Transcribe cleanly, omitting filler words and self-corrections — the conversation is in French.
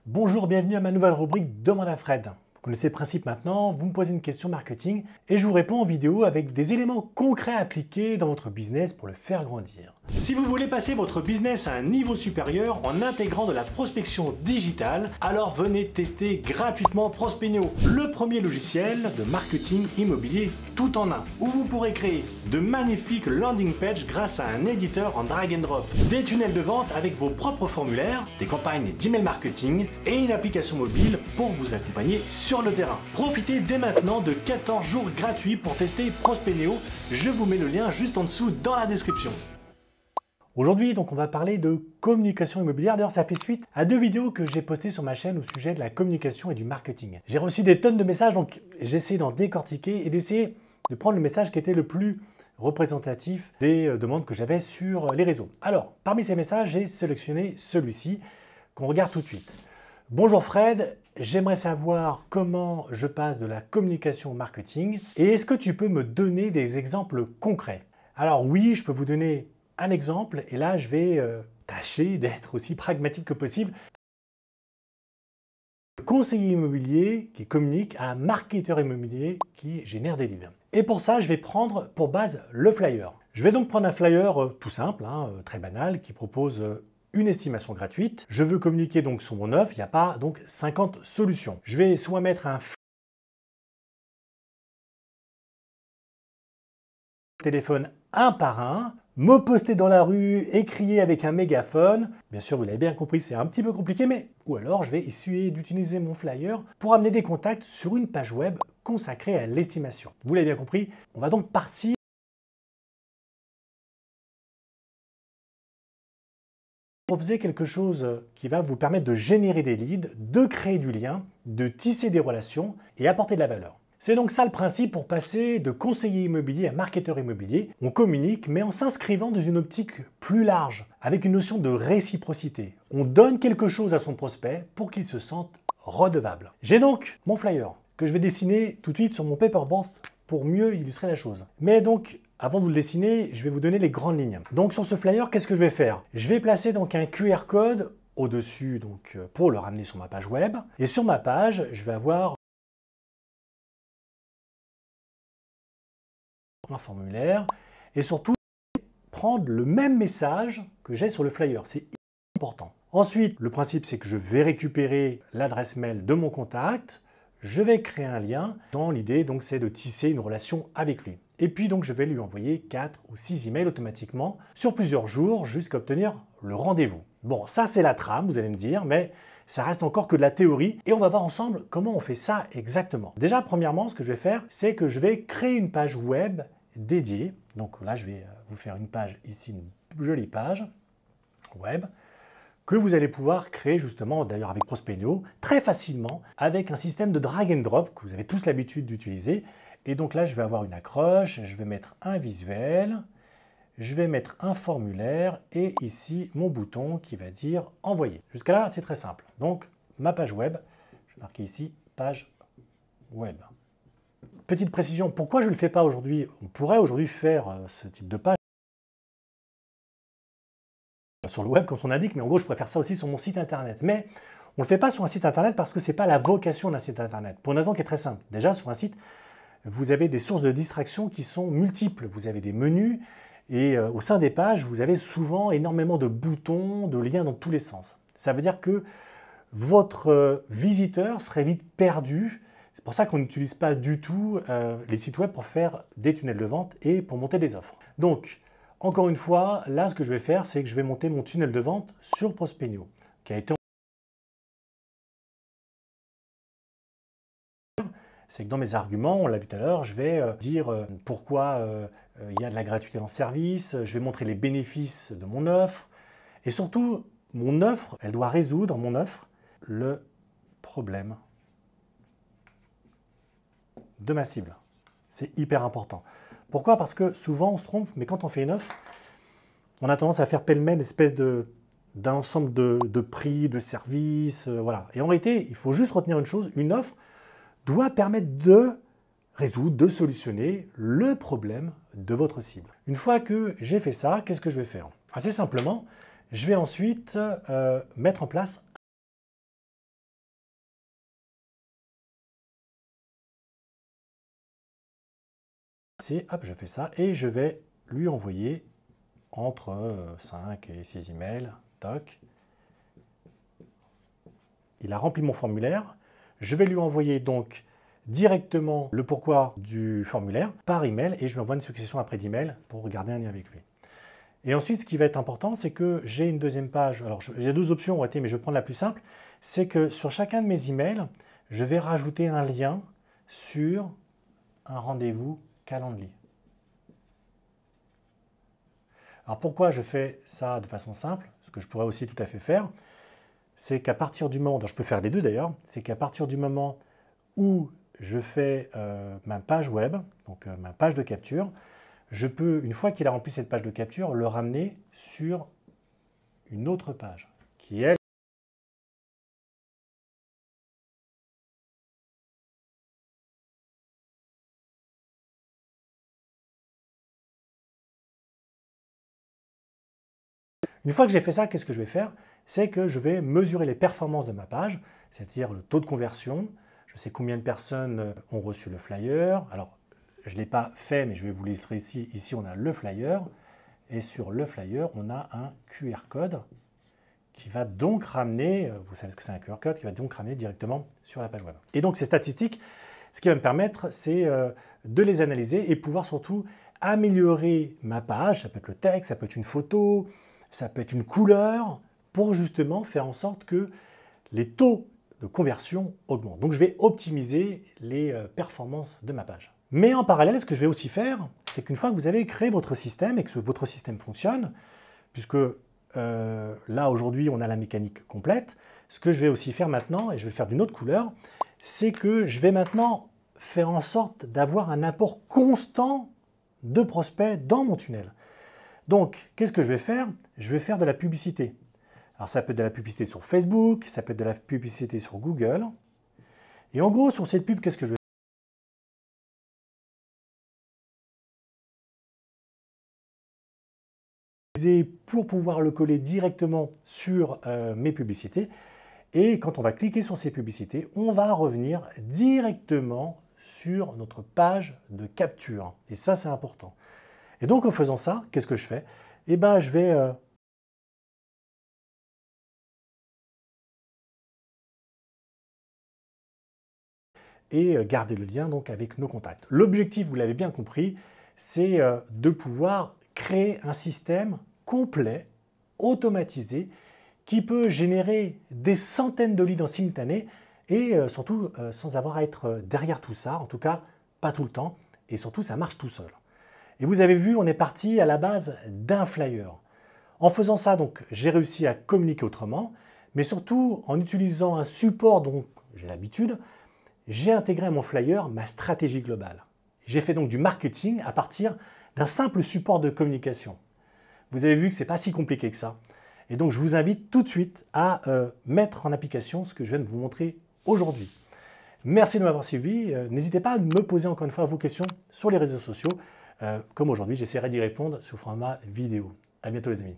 Bonjour, bienvenue à ma nouvelle rubrique Demande à Fred. Vous connaissez le principe maintenant, vous me posez une question marketing et je vous réponds en vidéo avec des éléments concrets à appliquer dans votre business pour le faire grandir. Si vous voulez passer votre business à un niveau supérieur en intégrant de la prospection digitale, alors venez tester gratuitement Prospenio, le premier logiciel de marketing immobilier tout en un, où vous pourrez créer de magnifiques landing pages grâce à un éditeur en drag and drop, des tunnels de vente avec vos propres formulaires, des campagnes d'email marketing et une application mobile pour vous accompagner sur le terrain. Profitez dès maintenant de 14 jours gratuits pour tester Prospenio. Je vous mets le lien juste en dessous dans la description. Aujourd'hui, donc, on va parler de communication immobilière. D'ailleurs, ça fait suite à 2 vidéos que j'ai postées sur ma chaîne au sujet de la communication et du marketing. J'ai reçu des tonnes de messages, donc j'essaie d'en décortiquer et d'essayer de prendre le message qui était le plus représentatif des demandes que j'avais sur les réseaux. Alors, parmi ces messages, j'ai sélectionné celui-ci qu'on regarde tout de suite. Bonjour Fred, j'aimerais savoir comment je passe de la communication au marketing et est-ce que tu peux me donner des exemples concrets? Alors oui, je peux vous donner un exemple et là je vais tâcher d'être aussi pragmatique que possible. Conseiller immobilier qui communique à un marketeur immobilier qui génère des leads. Et pour ça, je vais prendre pour base le flyer. Je vais donc prendre un flyer tout simple, très banal, qui propose une estimation gratuite. Je veux communiquer donc sur mon offre, il n'y a pas donc 50 solutions. Je vais soit mettre un téléphone un par un, me poster dans la rue et crier avec un mégaphone. Bien sûr, vous l'avez bien compris, c'est un petit peu compliqué, mais ou alors je vais essayer d'utiliser mon flyer pour amener des contacts sur une page web consacrée à l'estimation. Vous l'avez bien compris, on va donc partir proposer quelque chose qui va vous permettre de générer des leads, de créer du lien, de tisser des relations et apporter de la valeur. C'est donc ça le principe pour passer de conseiller immobilier à marketeur immobilier. On communique, mais en s'inscrivant dans une optique plus large, avec une notion de réciprocité. On donne quelque chose à son prospect pour qu'il se sente redevable. J'ai donc mon flyer que je vais dessiner tout de suite sur mon paperboard pour mieux illustrer la chose. Mais donc, avant de vous le dessiner, je vais vous donner les grandes lignes. Donc sur ce flyer, qu'est-ce que je vais faire? Je vais placer donc un QR code au-dessus donc pour le ramener sur ma page web. Et sur ma page, je vais avoir un formulaire et surtout prendre le même message que j'ai sur le flyer. C'est important. Ensuite, le principe, c'est que je vais récupérer l'adresse mail de mon contact, je vais créer un lien. Dans l'idée, donc, c'est de tisser une relation avec lui. Et puis, donc, je vais lui envoyer 4 ou 6 emails automatiquement sur plusieurs jours jusqu'à obtenir le rendez-vous. Bon, ça, c'est la trame, vous allez me dire, mais ça reste encore que de la théorie et on va voir ensemble comment on fait ça exactement. Déjà, premièrement, ce que je vais faire, c'est que je vais créer une page web dédiée. Donc là, je vais vous faire une page ici, une jolie page web que vous allez pouvoir créer justement, d'ailleurs avec Prospenio, très facilement avec un système de drag and drop que vous avez tous l'habitude d'utiliser. Et donc là, je vais avoir une accroche, je vais mettre un visuel, je vais mettre un formulaire et ici mon bouton qui va dire envoyer. Jusqu'à là, c'est très simple. Donc ma page web, je vais marquer ici page web. Petite précision, pourquoi je ne le fais pas aujourd'hui? On pourrait aujourd'hui faire ce type de page sur le web comme son indique, mais en gros je pourrais faire ça aussi sur mon site internet. Mais on ne le fait pas sur un site internet parce que ce n'est pas la vocation d'un site internet. Pour une raison qui est très simple. Déjà sur un site, vous avez des sources de distraction qui sont multiples. Vous avez des menus et au sein des pages, vous avez souvent énormément de boutons, de liens dans tous les sens. Ça veut dire que votre visiteur serait vite perdu. C'est pour ça qu'on n'utilise pas du tout les sites web pour faire des tunnels de vente et pour monter des offres. Donc, encore une fois, là, ce que je vais faire, c'est que je vais monter mon tunnel de vente sur Prospenio, qui a été... C'est que dans mes arguments, on l'a vu tout à l'heure, je vais dire pourquoi il y a de la gratuité dans le service, je vais montrer les bénéfices de mon offre, et surtout, mon offre, elle doit résoudre, mon offre, le problème de ma cible. C'est hyper important. Pourquoi? Parce que souvent on se trompe, mais quand on fait une offre, on a tendance à faire pêle-mêle une espèce d'un ensemble de prix, de services, voilà. Et en réalité, il faut juste retenir une chose, une offre doit permettre de résoudre, de solutionner le problème de votre cible. Une fois que j'ai fait ça, qu'est-ce que je vais faire? Assez simplement, je vais ensuite mettre en place Hop, je fais ça et je vais lui envoyer entre 5 et 6 emails. Toc. Il a rempli mon formulaire. Je vais lui envoyer donc directement le pourquoi du formulaire par email et je lui envoie une succession après d'emails pour garder un lien avec lui. Et ensuite, ce qui va être important, c'est que j'ai une deuxième page. Alors, il y a deux options, mais je vais prendre la plus simple. C'est que sur chacun de mes emails, je vais rajouter un lien sur un rendez-vous Calendly. Alors, pourquoi je fais ça de façon simple? Ce que je pourrais aussi tout à fait faire, c'est qu'à partir du moment, je peux faire les deux d'ailleurs, c'est qu'à partir du moment où je fais ma page web, donc ma page de capture, je peux, une fois qu'il a rempli cette page de capture, le ramener sur une autre page, qui est Une fois que j'ai fait ça, qu'est-ce que je vais faire? C'est que je vais mesurer les performances de ma page, c'est-à-dire le taux de conversion. Je sais combien de personnes ont reçu le flyer. Alors, je ne l'ai pas fait, mais je vais vous l'illustrer ici. Ici, on a le flyer. Et sur le flyer, on a un QR code qui va donc ramener, vous savez ce que c'est un QR code, qui va donc ramener directement sur la page web. Et donc, ces statistiques, ce qui va me permettre, c'est de les analyser et pouvoir surtout améliorer ma page. Ça peut être le texte, ça peut être une photo, ça peut être une couleur, pour justement faire en sorte que les taux de conversion augmentent. Donc je vais optimiser les performances de ma page. Mais en parallèle, ce que je vais aussi faire, c'est qu'une fois que vous avez créé votre système et que votre système fonctionne, puisque là aujourd'hui on a la mécanique complète, ce que je vais aussi faire maintenant, et je vais le faire d'une autre couleur, c'est que je vais maintenant faire en sorte d'avoir un apport constant de prospects dans mon tunnel. Donc, qu'est-ce que je vais faire? Je vais faire de la publicité. Alors, ça peut être de la publicité sur Facebook, ça peut être de la publicité sur Google. Et en gros, sur cette pub, qu'est-ce que je vais faire pour pouvoir le coller directement sur mes publicités. Et quand on va cliquer sur ces publicités, on va revenir directement sur notre page de capture. Et ça, c'est important. Et donc, en faisant ça, qu'est-ce que je fais? Eh bien, je vais garder le lien donc avec nos contacts. L'objectif, vous l'avez bien compris, c'est de pouvoir créer un système complet, automatisé, qui peut générer des centaines de leads en simultané et surtout sans avoir à être derrière tout ça, en tout cas pas tout le temps, et surtout ça marche tout seul. Et vous avez vu, on est parti à la base d'un flyer. En faisant ça, donc, j'ai réussi à communiquer autrement, mais surtout en utilisant un support dont j'ai l'habitude, j'ai intégré à mon flyer ma stratégie globale. J'ai fait donc du marketing à partir d'un simple support de communication. Vous avez vu que ce n'est pas si compliqué que ça. Et donc, je vous invite tout de suite à mettre en application ce que je viens de vous montrer aujourd'hui. Merci de m'avoir suivi. N'hésitez pas à me poser encore une fois vos questions sur les réseaux sociaux. Comme aujourd'hui, j'essaierai d'y répondre sous format vidéo. À bientôt les amis.